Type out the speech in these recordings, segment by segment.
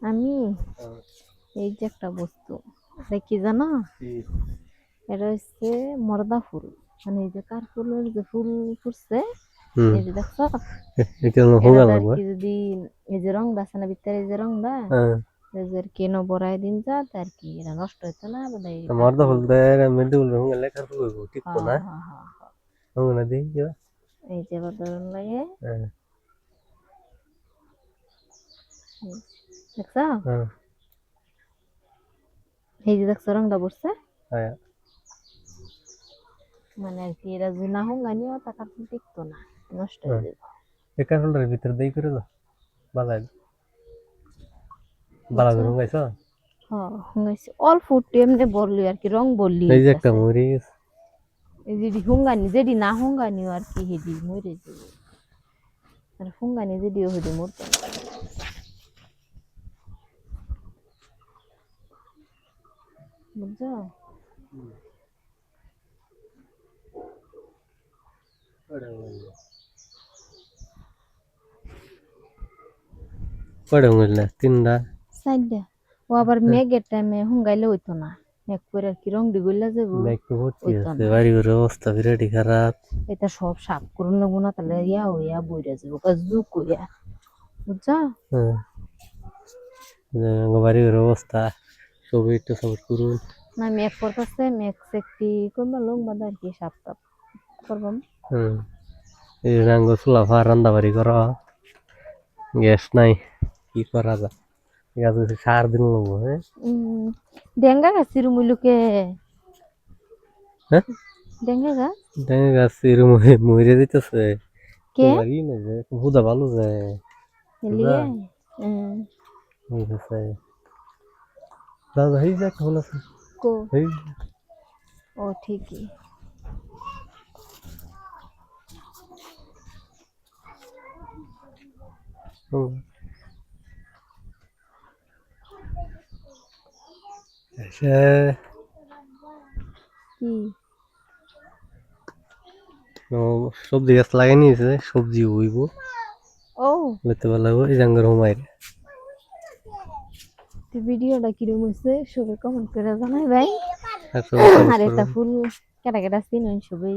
আমি এই যে একটা বস্তু, এটা কি জানো? এটা হচ্ছে মর্দা ফুল, মানে এই যে কার ফুলের যে ফুল ফুটছে, এই যে দেখছো, এটা আর কি যদি এই যে রংটা আছে না ভিতরে, এই যে রংটা কেন বড়াই দিন যা আর কি এটা নষ্ট হইতো না মর্দা ফুল দেয় মেহেদি ফুল রঙ লেখার ফুল ঠিক না রঙ না দিই এই যে বদল লাগে দেখছো, এই যে দেখছো রংটা পড়ছে, মানে আর কি এটা যদি না হুঙ্গানিও তা কাপড় টিকতো না, নষ্ট হয়ে যাবে। এই কাপড়টার ভিতর দেই করে দাও বালাই বালা হুঙ্গাইছ? হ্যাঁ হুঙ্গাইছি অল্প একটু এমনি বললি আর কি, রং বললি এই যে একটা মরে গেছে, এই যেটি হুঙ্গানি যেটি না হুঙ্গানিও আর কি হেডি মরে যাবে, আর হুঙ্গানি যেটিও হেডি মরতো না। বুঝছো? কয়টা হুঙ্গাইলা? তিনটা সাইডটা ও আবার মেঘের টাইমে হুঙ্গাইলে হইতো না, মেঘ করে আর কি রং দি গইলা যাবো, মেঘ তো ভর্তি হইতো আছে, না। বাড়ি ঘরের অবস্থা বিরাটই খারাপ। এটা সব সাফ করুন লাগবো না, তাহলে ইয়া হইয়া বইরা যাবো জুক হইয়া, বুঝছো? বাড়ি ঘরের অবস্থা সবই একটু সাপোর্ট করুন না মেঘ করতেছে, মেঘ একটি কোনবা লোক বাদা আর কি সাপ টাপ করবাম। এই রাঙ্গ চুলা ভার রান্না বাড়ি করা, গ্যাস নাই, কি করা যায়? গাছ সার দিন লাগবো। হ্যাঁ ডেঙ্গা গাছের মুলুকে, হ্যাঁ ডেঙ্গা গাছ ডেঙ্গা গাছ এরম মরে দিতেছে, কে তোমার ই না যে বুঝা ভালো যায় লিয়ে হইতেছে দাদা হই যাক ভালো আছে কো হই ও ঠিকই। কি সবজি গাছ লাগাই নিয়েছে, সবজি হইব ও লইতে পারলে এই জাঙ্গর হুমায়ের ভিডিওটা কিরকম হয়েছে সবাই কমেন্ট করে জানাই ভাই, আর এটা ফুল কেটা কেটা চিনেন সবাই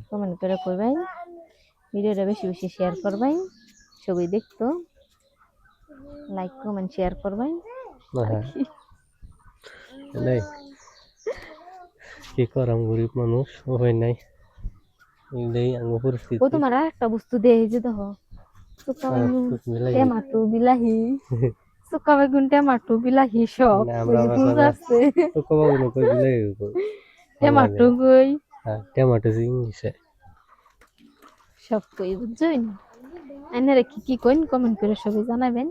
কমেন্ট করে কইবাই, ভিডিওটা বেশি বেশি শেয়ার করবাই, সবাই দেখতো, লাইক কমেন্ট শেয়ার করবাই। কি করাম গরিব মানুষ উপায় নাই, এই আঙ্গ পরিস্থিতি। ও তোমার আর একটা বস্তু দেই যে দেখো, সুকা বেগুন টমেটো বিলাহি, সুকা বেগুন টমেটো বিলাহি সব ফুল আছে, সুকা বেগুন কই বিলাহি টমেটো কই, টমেটো ইংলিশে সব কই বুঝছেন? আইনারে কি কি কইন কমেন্ট করে সবাই জানাবেন।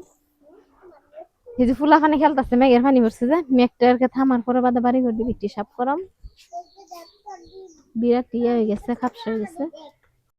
এই যে ফুলা পানি খেলতেছে, মেঘের পানি পড়ছে, যে মেঘটাকে থামার পরে বাদে বাড়ি ঘর দিয়ে একটি সাফ করাম, বিরাট ইয়ে হয়ে গেছে, খাপসা হয়ে গেছে।